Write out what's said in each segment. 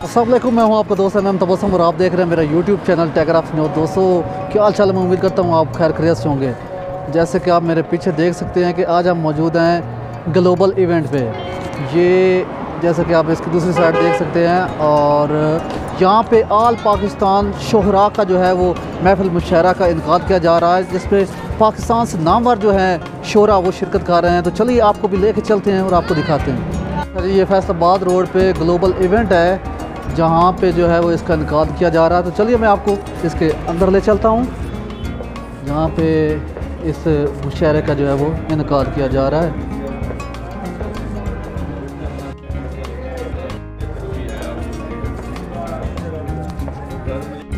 अस्सलाम वालेकुम, मैं हूं आपका दोस्त एम तबस्सुम और आप देख रहे हैं मेरा यूट्यूब चैनल टेकराफ न्यूज़। दोस्तों क्या हाल चाल है, मैं उम्मीद करता हूं आप खैर खैरियत से होंगे। जैसे कि आप मेरे पीछे देख सकते हैं कि आज हम मौजूद हैं ग्लोबल इवेंट पे। ये जैसे कि आप इसकी दूसरी साइड देख सकते हैं और यहाँ पे आल पाकिस्तान शोहरा का जो है वो महफिल मुशायरा का इनकाद किया जा रहा है, जिसपे पाकिस्तान से नामवर जो है शोहरा वो शिरकत कर रहे हैं। तो चलिए आपको भी लेके चलते हैं और आपको दिखाते हैं। ये फैसलाबाद रोड पे ग्लोबल इवेंट है जहाँ पे जो है वो इसका इनकाद किया जा रहा है। तो चलिए मैं आपको इसके अंदर ले चलता हूँ जहाँ पे इस मुशायरे का जो है वो इनकाद किया जा रहा है।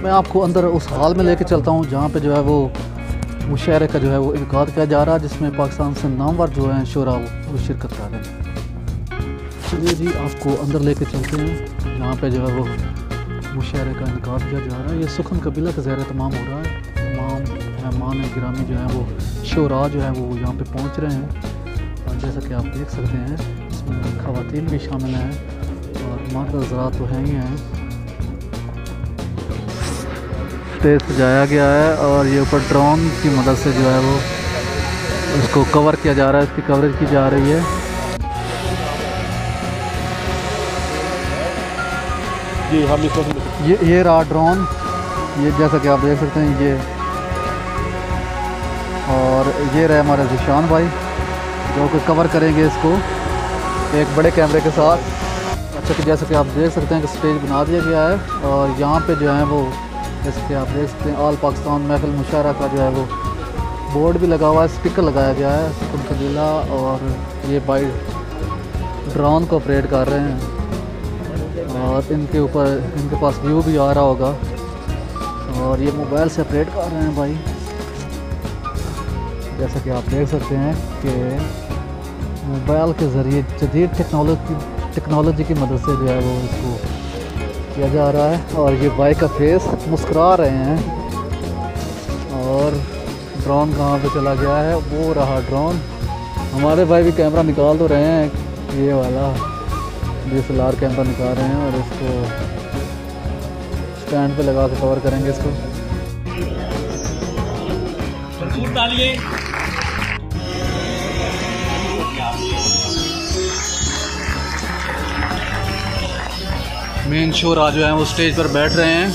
मैं आपको अंदर उस हाल में लेके चलता हूँ जहाँ पे जो है वो मुशायरे का जो है वो इनकाद किया जा रहा है, जिसमें पाकिस्तान से नामवर जो हैं शोरा वो शिरकत कर रहे हैं। चलिए जी आपको अंदर लेके चलते हैं जहाँ पे जो है वो मुशायरे का इनकाद किया जा रहा है। ये सुखन कबीला का ज़ेर तमाम हो रहा है। तमाम मेहमान गिरामी जो है वो शोरा जो है वो यहाँ पे पहुँच रहे हैं और जैसा कि आप देख सकते हैं इसमें ख़वातीन भी शामिल हैं और मर्द हज़रात तो हैं ही हैं। स्टेज सजाया गया है और ये ऊपर ड्रोन की मदद से जो है वो उसको कवर किया जा रहा है, इसकी कवरेज की जा रही है। जी हम इस वक्त ये रहा ड्रोन, ये जैसा कि आप देख सकते हैं ये, और ये रहे हमारे ज़िशान भाई जो कि कवर करेंगे इसको एक बड़े कैमरे के साथ। अच्छा कि जैसा कि आप देख सकते हैं कि स्टेज बना दिया गया है और यहाँ पे जो है वो जैसे कि आप देख सकते हैं आल पाकिस्तान महफिल मुशायरा का जो है वो बोर्ड भी लगा हुआ है, स्टिकर लगाया गया है सुखन कबीला, और ये भाई ड्रोन को ऑपरेट कर रहे हैं और इनके ऊपर इनके पास व्यू भी आ रहा होगा और ये मोबाइल से ऑपरेट कर रहे हैं भाई। जैसा कि आप देख सकते हैं कि मोबाइल के ज़रिए जदीद टेक्नोलॉजी की मदद से जो है वो इसको किया जा रहा है। और ये भाई का फेस मुस्कुरा रहे हैं और ड्रोन कहाँ पे चला गया है, वो रहा ड्रोन। हमारे भाई भी कैमरा निकाल तो रहे हैं, ये वाला DSLR कैमरा निकाल रहे हैं और इसको स्टैंड पे लगा के कवर करेंगे इसको। मेन शोरा जो है वो स्टेज पर बैठ रहे हैं।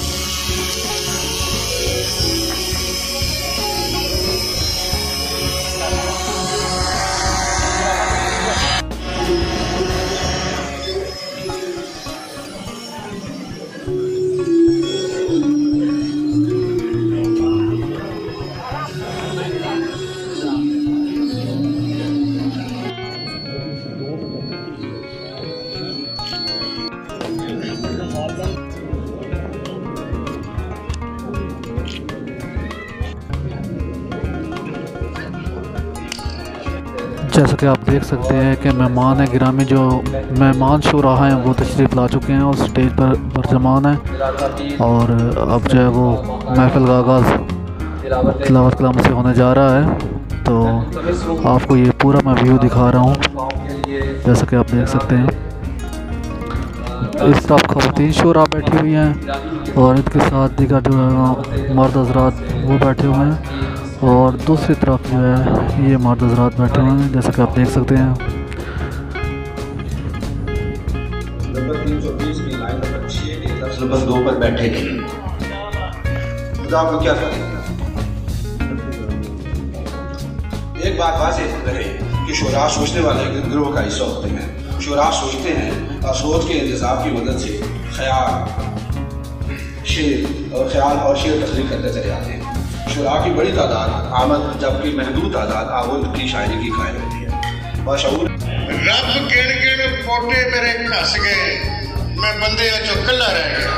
जैसा कि आप देख सकते हैं कि मेहमान गिरामी जो मेहमान शोरा हैं वो तशरीफ़ ला चुके हैं और स्टेज पर बरजमान है और अब जो है वो महफिल का आगाज़ तिलावत कलाम से होने जा रहा है। तो आपको ये पूरा मैं व्यू दिखा रहा हूँ जैसा कि आप देख सकते हैं। इस तरफ ख़वातीन शोरा बैठी हुई हैं और इनके साथ दीगर जो है मर्द हज़रात वो बैठे हुए हैं और दूसरी तरफ जो है ये मर्द हज़रात बैठे हुए हैं जैसा कि आप देख सकते हैं। नंबर 320 की लाइन नंबर 6 के दस नंबर 2 पर बैठे थे। तो आपको क्या करें? एक बात वाज़ेह रहे कि शोरा सोचने वाले गिरोह का हिस्सा होते हैं। शोरा सोचते हैं और सोच के इंतज़ाम की मदद से ख्याल और शेर तख्लीक करते चले जाते हैं। शोरा की बड़ी तादाद आमद जबकि महदूद तादाद आवाज़ की शायरी की कायल होती है। बाशऊर रब गिण गिण पोटे मेरे घस गए, मैं बंदे चो कला रह गया।